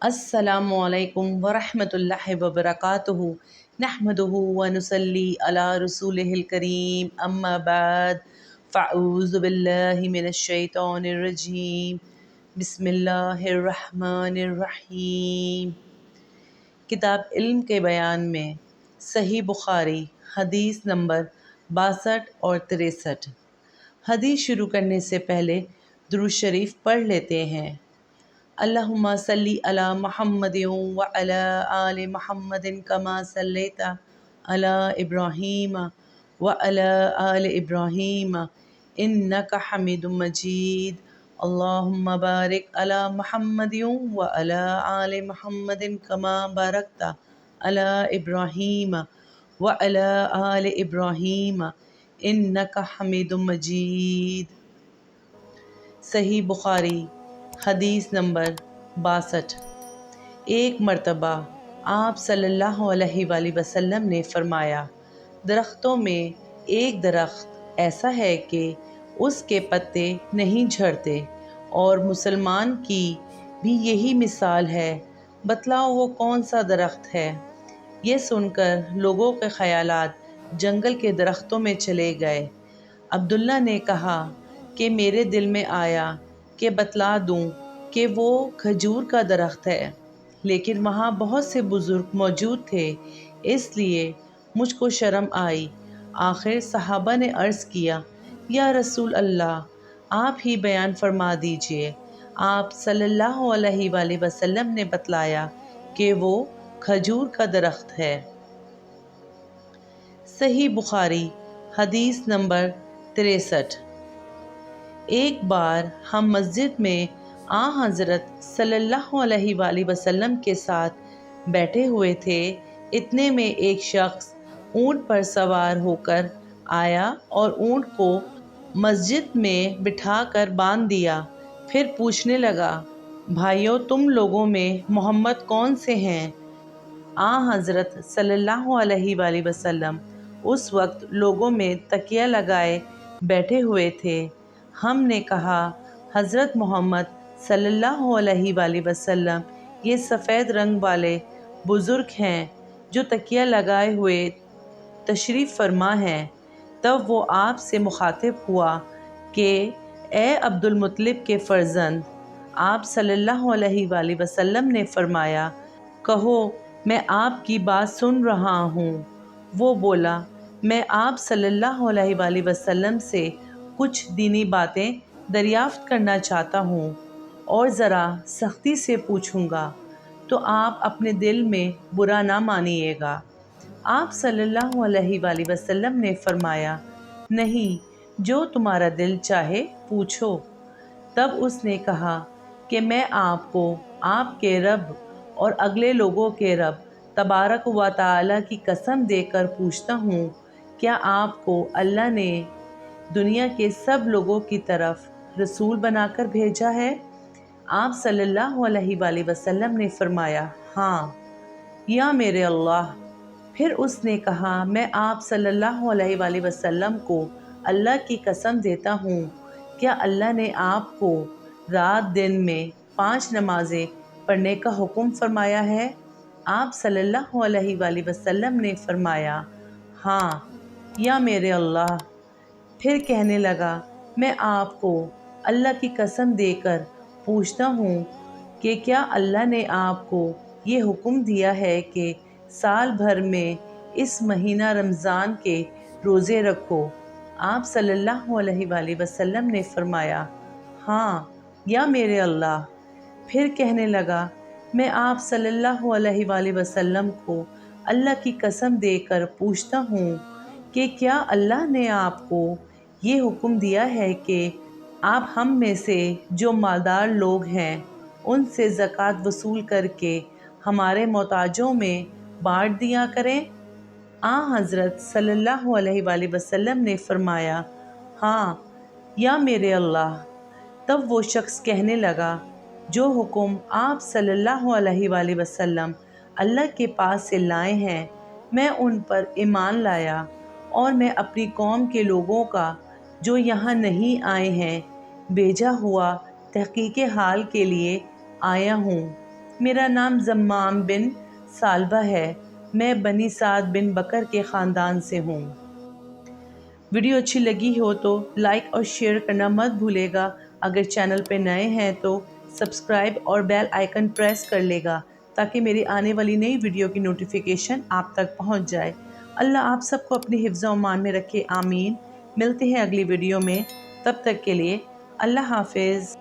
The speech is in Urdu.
السلام علیکم ورحمۃ اللہ وبرکاتہ نحمدہ ونصلی علی رسولہ الکریم اما بعد فاعوذ باللہ من الشیطان الرجیم بسم اللہ الرحمن الرحیم۔ کتاب علم کے بیان میں صحیح بخاری حدیث نمبر 62 اور 63۔ حدیث شروع کرنے سے پہلے درود شریف پڑھ لیتے ہیں۔ اللہم صلی علی محمد وعلی آل محمد کما صلیت علی ابراہیم وعلی آل ابراہیم انک حمید مجید۔ اللہم بارک علی محمد وعلی آل محمد کما بارکت علی ابراہیم وعلی آل ابراہیم انک حمید مجید۔ صحیح بخاری حدیث نمبر 62۔ ایک مرتبہ آپ صلی اللہ علیہ وآلہ وسلم نے فرمایا، درختوں میں ایک درخت ایسا ہے کہ اس کے پتے نہیں جھڑتے، اور مسلمان کی بھی یہی مثال ہے، بتلاؤ وہ کون سا درخت ہے؟ یہ سن کر لوگوں کے خیالات جنگل کے درختوں میں چلے گئے۔ عبداللہ نے کہا کہ میرے دل میں آیا کہ بتلا دوں کہ وہ کھجور کا درخت ہے، لیکن وہاں بہت سے بزرگ موجود تھے، اس لیے مجھ کو شرم آئی۔ آخر صحابہ نے عرض کیا، یا رسول اللہ، آپ ہی بیان فرما دیجئے۔ آپ صلی اللہ علیہ وآلہ وسلم نے بتلایا کہ وہ کھجور کا درخت ہے۔ صحیح بخاری حدیث نمبر 63۔ ایک بار ہم مسجد میں حضرت صلی اللہ علیہ وآلہ وسلم کے ساتھ بیٹھے ہوئے تھے، اتنے میں ایک شخص اونٹ پر سوار ہو کر آیا اور اونٹ کو مسجد میں بٹھا کر باندھ دیا، پھر پوچھنے لگا، بھائیو، تم لوگوں میں محمد کون سے ہیں؟ حضرت صلی اللہ علیہ وآلہ وسلم اس وقت لوگوں میں تکیہ لگائے بیٹھے ہوئے تھے۔ ہم نے کہا، حضرت محمد صلی اللہ علیہ وآلہ وسلم یہ سفید رنگ والے بزرگ ہیں جو تکیہ لگائے ہوئے تشریف فرما ہیں۔ تب وہ آپ سے مخاطب ہوا کہ اے عبد المطلب کے فرزند۔ آپ صلی اللہ علیہ وآلہ وسلم نے فرمایا، کہو میں آپ کی بات سن رہا ہوں۔ وہ بولا، میں آپ صلی اللہ علیہ وآلہ وسلم سے کچھ دینی باتیں دریافت کرنا چاہتا ہوں، اور ذرا سختی سے پوچھوں گا تو آپ اپنے دل میں برا نہ مانیے گا۔ آپ صلی اللہ علیہ وآلہ وسلم نے فرمایا، نہیں، جو تمہارا دل چاہے پوچھو۔ تب اس نے کہا کہ میں آپ کو آپ کے رب اور اگلے لوگوں کے رب تبارک و تعالیٰ کی قسم دے کر پوچھتا ہوں، کیا آپ کو اللہ نے دنیا کے سب لوگوں کی طرف رسول بنا کر بھیجا ہے؟ آپ صلی اللہ علیہ وآلہ وسلم نے فرمایا، ہاں یا میرے اللہ۔ پھر اس نے کہا، میں آپ صلی اللہ علیہ وآلہ وسلم کو اللہ کی قسم دیتا ہوں، کیا اللہ نے آپ کو رات دن میں 5 نمازیں پڑھنے کا حکم فرمایا ہے؟ آپ صلی اللہ علیہ وآلہ وسلم نے فرمایا، ہاں یا میرے اللہ۔ پھر کہنے لگا، میں آپ کو اللہ کی قسم دے کر پوچھتا ہوں کہ کیا اللہ نے آپ کو یہ حکم دیا ہے کہ سال بھر میں اس مہینہ رمضان کے روزے رکھو؟ آپ صلی اللہ علیہ وآلہ وسلم نے فرمایا، ہاں یا میرے اللہ۔ پھر کہنے لگا، میں آپ صلی اللہ علیہ وآلہ وسلم کو اللہ کی قسم دے کر پوچھتا ہوں کہ کیا اللہ نے آپ کو یہ حکم دیا ہے کہ آپ ہم میں سے جو مالدار لوگ ہیں ان سے زکوٰۃ وصول کر کے ہمارے محتاجوں میں بانٹ دیا کریں؟ حضرت صلی اللہ علیہ وآلہ وسلم نے فرمایا، ہاں یا میرے اللہ۔ تب وہ شخص کہنے لگا، جو حکم آپ صلی اللہ علیہ وآلہ وسلم اللہ کے پاس سے لائے ہیں، میں ان پر ایمان لایا، اور میں اپنی قوم کے لوگوں کا جو یہاں نہیں آئے ہیں بھیجا ہوا تحقیق حال کے لیے آیا ہوں۔ میرا نام زمام بن سالبہ ہے، میں بنی سعد بن بکر کے خاندان سے ہوں۔ ویڈیو اچھی لگی ہو تو لائک اور شیئر کرنا مت بھولے گا۔ اگر چینل پہ نئے ہیں تو سبسکرائب اور بیل آئیکن پریس کر لے گا تاکہ میری آنے والی نئی ویڈیو کی نوٹیفیکیشن آپ تک پہنچ جائے۔ اللہ آپ سب کو اپنی حفظ و امان میں رکھے، آمین۔ ملتے ہیں اگلی ویڈیو میں، تب تک کے لیے اللہ حافظ۔